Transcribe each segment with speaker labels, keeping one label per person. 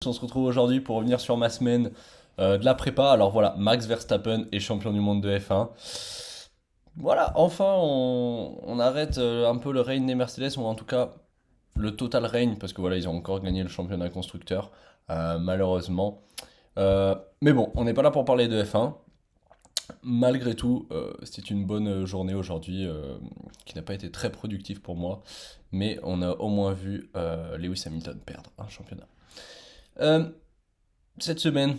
Speaker 1: On se retrouve aujourd'hui pour revenir sur ma semaine de la prépa. Alors voilà, Max Verstappen est champion du monde de F1. Voilà, enfin on arrête un peu le règne des Mercedes, ou en tout cas le total règne, parce que voilà, ils ont encore gagné le championnat constructeur, malheureusement. Mais bon, on n'est pas là pour parler de F1. Malgré tout, c'était une bonne journée aujourd'hui, qui n'a pas été très productive pour moi, mais on a au moins vu Lewis Hamilton perdre un championnat. Euh, Cette semaine,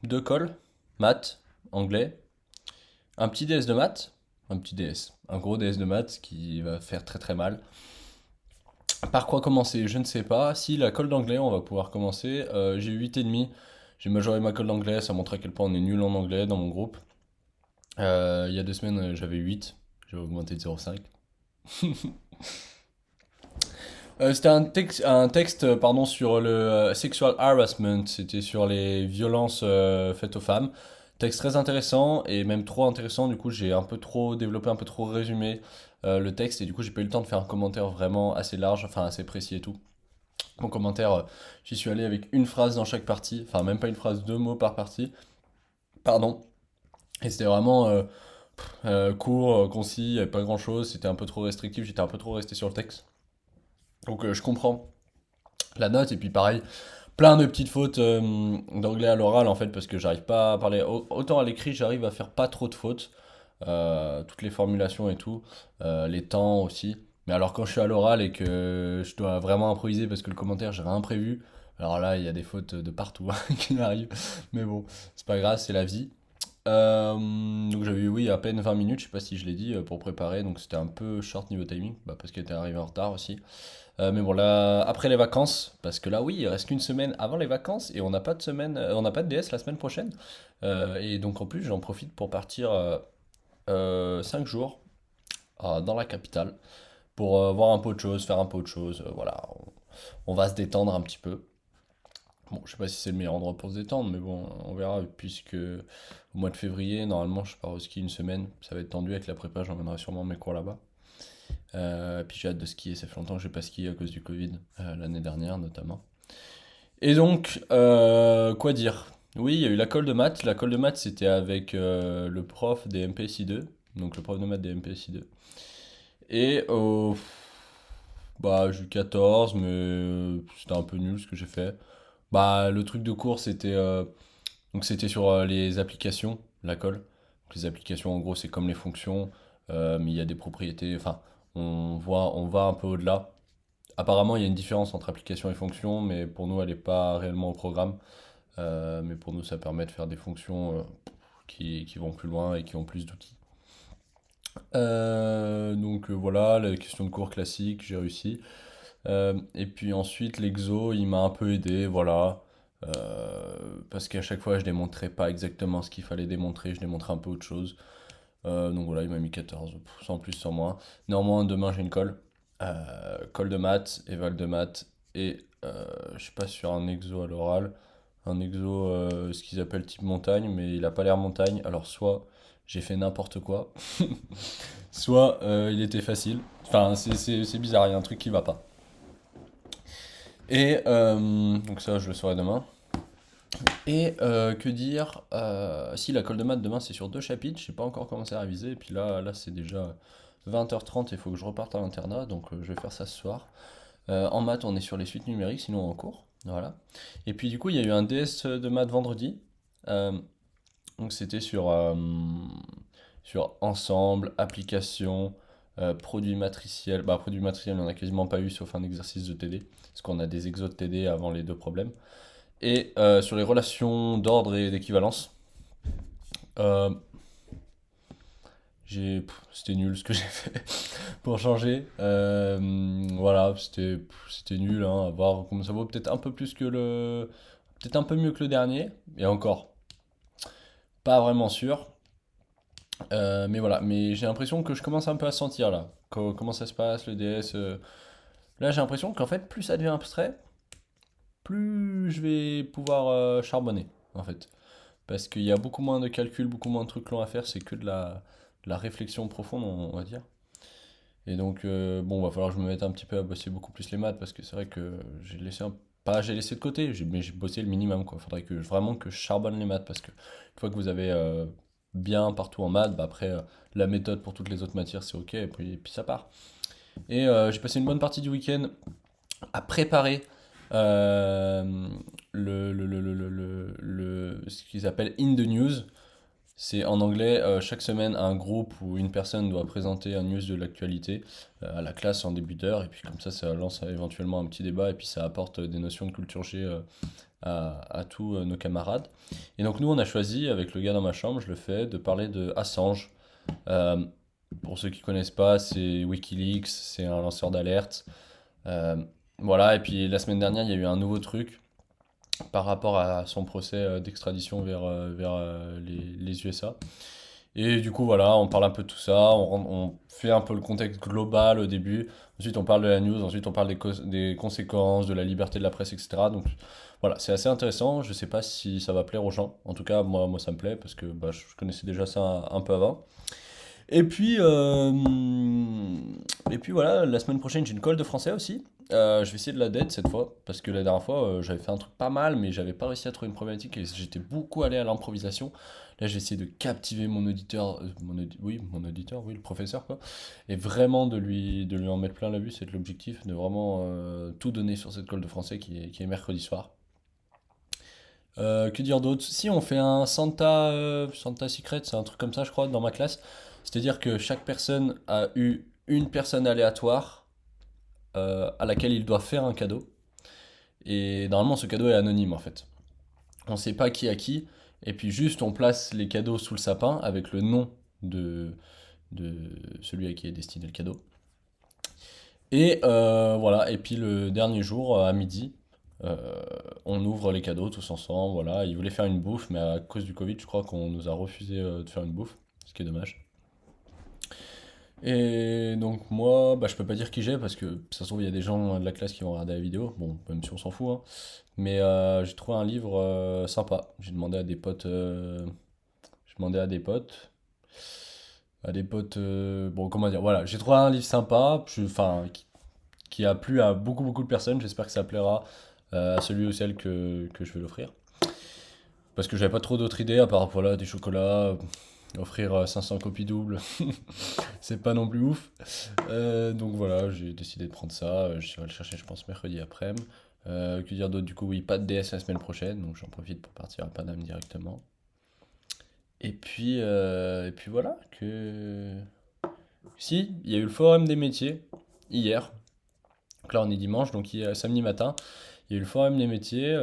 Speaker 1: deux cols, maths, anglais, un petit DS de maths, un petit DS, un gros DS de maths qui va faire très très mal. Par quoi commencer? Je ne sais pas. Si la colle d'anglais, on va pouvoir commencer. J'ai eu 8,5. J'ai majoré ma colle d'anglais, ça montre à quel point on est nul en anglais dans mon groupe. Il y a 2 semaines, j'avais 8. J'ai augmenté de 0,5. C'était un texte pardon, sur le sexual harassment, c'était sur les violences faites aux femmes. Texte très intéressant et même trop intéressant, du coup j'ai un peu trop développé, un peu trop résumé le texte et du coup j'ai pas eu le temps de faire un commentaire vraiment assez large, enfin assez précis et tout. Mon commentaire, j'y suis allé avec une phrase dans chaque partie, enfin même pas une phrase, 2 mots par partie, pardon. Et c'était vraiment court, concis, il y avait pas grand chose, c'était un peu trop restrictif, j'étais un peu trop resté sur le texte. Donc je comprends la note et puis pareil plein de petites fautes d'anglais à l'oral en fait parce que j'arrive pas à parler autant à l'écrit j'arrive à faire pas trop de fautes. Toutes les formulations et tout, les temps aussi, mais alors quand je suis à l'oral et que je dois vraiment improviser parce que le commentaire j'ai rien prévu, alors là il y a des fautes de partout qui arrivent, mais bon c'est pas grave, c'est la vie. Donc j'avais eu oui à peine 20 minutes, je sais pas si je l'ai dit, pour préparer, donc c'était un peu short niveau timing, bah, parce qu'elle était arrivée en retard aussi. Mais bon, là, après les vacances, parce que là, oui, il reste qu'une semaine avant les vacances et on n'a pas de semaine, on n'a pas de DS la semaine prochaine. Et donc en plus, j'en profite pour partir 5 jours dans la capitale pour voir un peu de choses, faire un peu de choses. Voilà, on va se détendre un petit peu. Bon, je sais pas si c'est le meilleur endroit pour se détendre, mais bon, on verra, puisque au mois de février, normalement, je pars au ski une semaine. Ça va être tendu avec la prépa, j'emmènerai sûrement mes cours là-bas. Puis j'ai hâte de skier, ça fait longtemps que j'ai pas skié à cause du Covid, l'année dernière notamment. Et donc, quoi dire? Oui, il y a eu la colle de maths. La colle de maths, c'était avec le prof des MPSI2, donc le prof de maths des MPSI2. Et bah, j'ai eu 14, mais c'était un peu nul ce que j'ai fait. Bah, le truc de cours, c'était sur les applications, la colle. Donc, les applications, en gros, c'est comme les fonctions, mais il y a des propriétés. Enfin, on va un peu au-delà. Apparemment, il y a une différence entre application et fonction, mais pour nous, elle n'est pas réellement au programme. Mais pour nous, ça permet de faire des fonctions qui vont plus loin et qui ont plus d'outils. Donc voilà, la question de cours classique, j'ai réussi. Et puis ensuite, l'exo, il m'a un peu aidé, voilà. Parce qu'à chaque fois, je démontrais pas exactement ce qu'il fallait démontrer, je démontrais un peu autre chose. Donc voilà, il m'a mis 14, sans plus, sans moins. Néanmoins, demain, j'ai une colle. Colle de maths, éval de maths, et je suis pas sur un exo à l'oral. Un exo, ce qu'ils appellent type montagne, mais il a pas l'air montagne. Alors, soit j'ai fait n'importe quoi, soit il était facile. Enfin, c'est bizarre, il y a un truc qui va pas. Et donc, ça, je le saurai demain. Et que dire si la colle de maths demain c'est sur 2 chapitres, je sais pas encore commencé à réviser. Et puis là c'est déjà 20h30 et il faut que je reparte à l'internat, donc je vais faire ça ce soir. En maths, on est sur les suites numériques, sinon en cours. Voilà. Et puis du coup, il y a eu un DS de maths vendredi. Euh, donc c'était sur ensemble, application, produits matriciels. Bah, produits matriciels, on en a quasiment pas eu sauf un exercice de TD. Parce qu'on a des exos de TD avant les 2 problèmes. Et sur les relations d'ordre et d'équivalence. Euh, c'était nul ce que j'ai fait pour changer. Voilà, c'était nul, hein, à voir comment ça vaut. Peut-être un peu plus que le. Peut-être un peu mieux que le dernier. Et encore, pas vraiment sûr. Mais voilà, mais j'ai l'impression que je commence un peu à sentir là. Comment ça se passe, le DS. Là, j'ai l'impression qu'en fait, plus ça devient abstrait, plus je vais pouvoir charbonner, en fait. Parce qu'il y a beaucoup moins de calculs, beaucoup moins de trucs longs à faire, c'est que de la réflexion profonde, on va dire. Et donc, bon, va falloir que je me mette un petit peu à bosser beaucoup plus les maths, parce que c'est vrai que j'ai laissé un pas j'ai laissé de côté, mais j'ai bossé le minimum, quoi. Faudrait vraiment que je charbonne les maths, parce que une fois que vous avez bien partout en maths, bah après, la méthode pour toutes les autres matières, c'est ok, et puis ça part. Et j'ai passé une bonne partie du week-end à préparer euh, ce qu'ils appellent In the News. C'est en anglais, chaque semaine, un groupe ou une personne doit présenter un news de l'actualité à la classe en début d'heure, et puis comme ça lance éventuellement un petit débat, et puis ça apporte des notions de culture G à tous nos camarades. Et donc nous, on a choisi, avec le gars dans ma chambre, je le fais, de parler de Assange. Euh, pour ceux qui connaissent pas, c'est Wikileaks, c'est un lanceur d'alerte. Euh, voilà, et puis la semaine dernière, il y a eu un nouveau truc par rapport à son procès d'extradition vers les USA. Et du coup, voilà, on parle un peu de tout ça, on fait un peu le contexte global au début, ensuite on parle de la news, ensuite on parle des conséquences, de la liberté de la presse, etc. Donc voilà, c'est assez intéressant, je sais pas si ça va plaire aux gens, en tout cas moi ça me plaît, parce que bah, je connaissais déjà ça un peu avant. Et puis, euh, et puis voilà, la semaine prochaine j'ai une colle de français aussi. Je vais essayer de la date cette fois, parce que la dernière fois j'avais fait un truc pas mal, mais j'avais pas réussi à trouver une problématique et j'étais beaucoup allé à l'improvisation. Là j'ai essayé de captiver mon auditeur, mon auditeur, oui, le professeur quoi, et vraiment de lui en mettre plein la vue, c'est l'objectif, de vraiment tout donner sur cette colle de français qui est mercredi soir. Que dire d'autre? Si on fait un Santa Secret, c'est un truc comme ça, je crois, dans ma classe. C'est-à-dire que chaque personne a eu une personne aléatoire à laquelle il doit faire un cadeau. Et normalement, ce cadeau est anonyme en fait. On ne sait pas qui a qui. Et puis juste, on place les cadeaux sous le sapin avec le nom de celui à qui est destiné le cadeau. Et voilà, et puis le dernier jour, à midi, euh, on ouvre les cadeaux tous ensemble. Voilà, ils voulaient faire une bouffe, mais à cause du Covid, je crois qu'on nous a refusé de faire une bouffe, ce qui est dommage. Et donc moi, bah, je peux pas dire qui j'ai parce que ça se trouve il y a des gens de la classe qui vont regarder la vidéo, bon même si on s'en fout, hein. Mais j'ai trouvé un livre sympa. J'ai demandé à des potes, j'ai demandé à des potes, bon comment dire, voilà, j'ai trouvé un livre sympa, enfin qui a plu à beaucoup beaucoup de personnes. J'espère que ça plaira à celui ou celle que je vais l'offrir. Parce que j'avais pas trop d'autres idées à part voilà, des chocolats, offrir 500 copies doubles, c'est pas non plus ouf. Donc voilà, j'ai décidé de prendre ça. Je vais le chercher, je pense, mercredi après-midi. Que dire d'autre? Du coup, oui, pas de DS la semaine prochaine, donc j'en profite pour partir à Paname directement. Et puis voilà, que. Si, il y a eu le forum des métiers hier. Donc là, on est dimanche, donc samedi matin. Il y a eu le forum des métiers,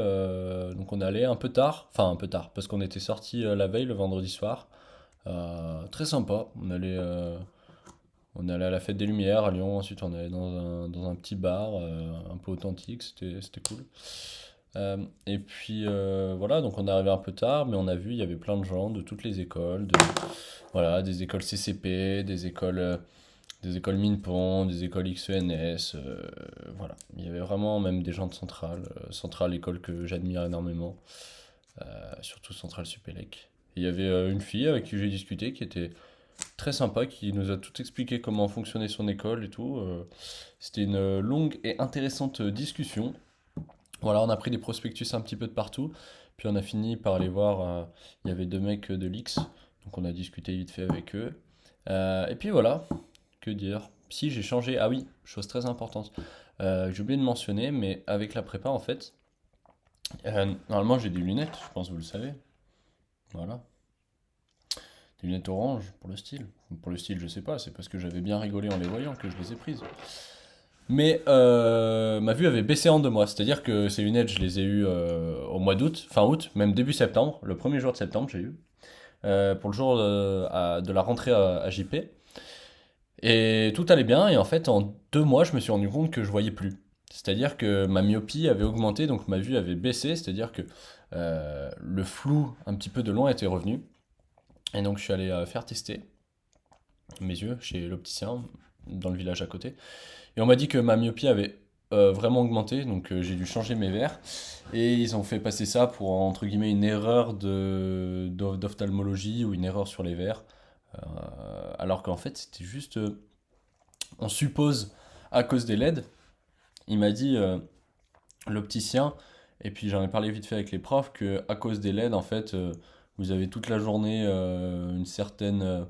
Speaker 1: donc on est allé un peu tard, enfin un peu tard, parce qu'on était sorti la veille, le vendredi soir. Très sympa, on est allé à la Fête des Lumières à Lyon, ensuite on est allé dans un petit bar un peu authentique, c'était cool. Et puis voilà, donc on est arrivé un peu tard, mais on a vu, il y avait plein de gens de toutes les écoles, voilà, des écoles CCP, des écoles Minpon, des écoles XENS, voilà. Il y avait vraiment même des gens de Centrale, Centrale école que j'admire énormément, surtout Centrale Supélec. Il y avait une fille avec qui j'ai discuté qui était très sympa, qui nous a tout expliqué comment fonctionnait son école et tout. C'était une longue et intéressante discussion. Voilà, on a pris des prospectus un petit peu de partout, puis on a fini par aller voir, il y avait deux mecs de l'X, donc on a discuté vite fait avec eux. Et puis voilà, que dire? Si, j'ai changé. Ah oui, chose très importante. J'ai oublié de mentionner, mais avec la prépa, en fait, normalement j'ai des lunettes, je pense que vous le savez. Voilà. Des lunettes orange pour le style. Pour le style, je sais pas, c'est parce que j'avais bien rigolé en les voyant que je les ai prises. Mais ma vue avait baissé en 2 mois, c'est-à-dire que ces lunettes, je les ai eues au mois d'août, fin août, même début septembre, le premier jour de septembre, j'ai eu, pour le jour de la rentrée à JP. Et tout allait bien, et en fait, en 2 mois, je me suis rendu compte que je voyais plus. C'est-à-dire que ma myopie avait augmenté, donc ma vue avait baissé, c'est-à-dire que le flou un petit peu de loin était revenu. Et donc, je suis allé faire tester mes yeux chez l'opticien, dans le village à côté. Et on m'a dit que ma myopie avait vraiment augmenté, donc j'ai dû changer mes verres. Et ils ont fait passer ça pour, entre guillemets, une erreur d'ophtalmologie ou une erreur sur les verres. Alors qu'en fait, c'était juste, on suppose, à cause des LED. Il m'a dit, l'opticien. Et puis j'en ai parlé vite fait avec les profs que à cause des LED, en fait, vous avez toute la journée une certaine,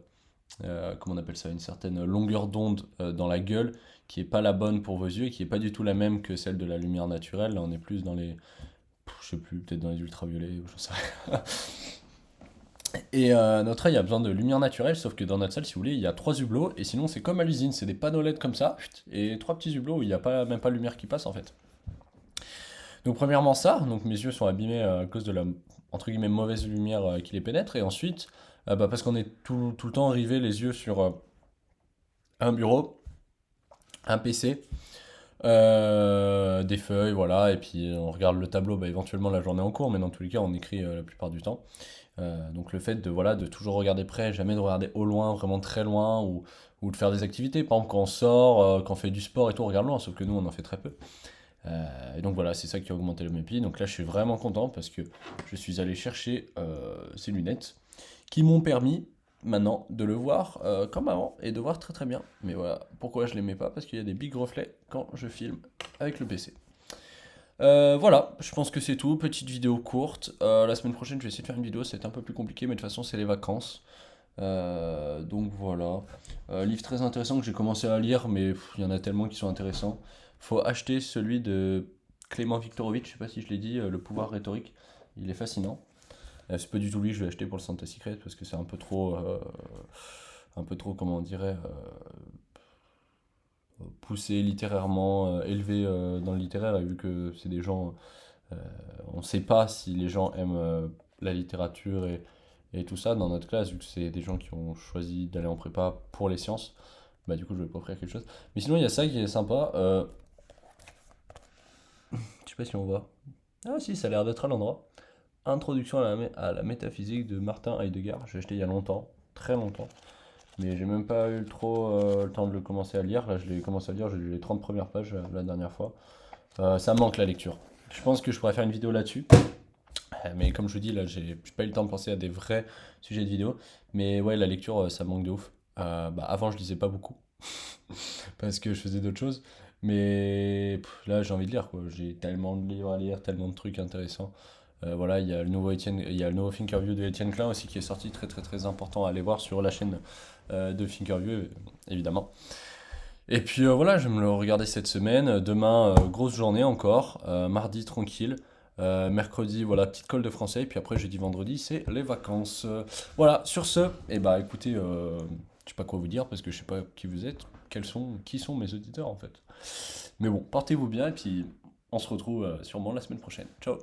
Speaker 1: comment on appelle ça, une certaine longueur d'onde dans la gueule qui est pas la bonne pour vos yeux et qui est pas du tout la même que celle de la lumière naturelle. Là, on est plus dans les, je sais plus, peut-être dans les ultraviolets ou je sais rien. Et notre œil a besoin de lumière naturelle, sauf que dans notre salle, si vous voulez, il y a trois hublots, et sinon c'est comme à l'usine, c'est des panneaux LED comme ça, et trois petits hublots où il n'y a pas, même pas de lumière qui passe en fait. Donc premièrement ça, donc mes yeux sont abîmés à cause de la entre guillemets mauvaise lumière qui les pénètre, et ensuite bah, parce qu'on est tout le temps rivé les yeux sur un bureau, un PC, des feuilles, voilà, et puis on regarde le tableau bah, éventuellement la journée en cours, mais dans tous les cas on écrit la plupart du temps. Donc le fait de, voilà, de toujours regarder près, jamais de regarder au loin, vraiment très loin, ou de faire des activités, par exemple quand on sort, quand on fait du sport et tout, on regarde loin, sauf que nous on en fait très peu. Et donc voilà, c'est ça qui a augmenté le MPI. Donc là, je suis vraiment content parce que je suis allé chercher ces lunettes qui m'ont permis maintenant de le voir comme avant et de voir très très bien. Mais voilà, pourquoi je les mets pas? Parce qu'il y a des big reflets quand je filme avec le PC. Voilà, je pense que c'est tout. Petite vidéo courte. La semaine prochaine, je vais essayer de faire une vidéo. C'est un peu plus compliqué, mais de toute façon, c'est les vacances. Donc voilà. Livre très intéressant que j'ai commencé à lire, mais il y en a tellement qui sont intéressants. Faut acheter celui de Clément Viktorovitch, je sais pas si je l'ai dit, Le pouvoir rhétorique. Il est fascinant. C'est pas du tout lui, je vais acheter pour le Santé Secret parce que c'est un peu trop, comment on dirait, poussé littérairement, élevé dans le littéraire, et vu que c'est des gens, euh, on sait pas si les gens aiment la littérature et tout ça dans notre classe, vu que c'est des gens qui ont choisi d'aller en prépa pour les sciences, bah du coup je vais pas offrir quelque chose. Mais sinon il y a ça qui est sympa, je sais pas si on voit. Ah si, ça a l'air d'être à l'endroit. Introduction à la métaphysique de Martin Heidegger, j'ai acheté il y a longtemps, très longtemps. Mais j'ai même pas eu trop le temps de le commencer à lire. Là, je l'ai commencé à lire, j'ai lu les 30 premières pages la dernière fois. Ça me manque la lecture. Je pense que je pourrais faire une vidéo là-dessus. Mais comme je vous dis, là, j'ai pas eu le temps de penser à des vrais sujets de vidéo. Mais ouais, la lecture, ça me manque de ouf. Bah, avant, je lisais pas beaucoup. Parce que je faisais d'autres choses. Mais là, j'ai envie de lire, quoi. J'ai tellement de livres à lire, tellement de trucs intéressants. Voilà, il y a le nouveau Thinkerview de Étienne Klein aussi qui est sorti, très très très important à aller voir sur la chaîne de Thinkerview, évidemment. Et puis voilà, je vais me le regarder cette semaine. Demain, grosse journée encore. Mardi, tranquille. Mercredi, voilà, petite colle de français. Et puis après, jeudi, vendredi, c'est les vacances. Voilà, sur ce, et bah écoutez, je sais pas quoi vous dire parce que je sais pas qui vous êtes, qui sont mes auditeurs en fait. Mais bon, portez-vous bien et puis on se retrouve sûrement la semaine prochaine. Ciao!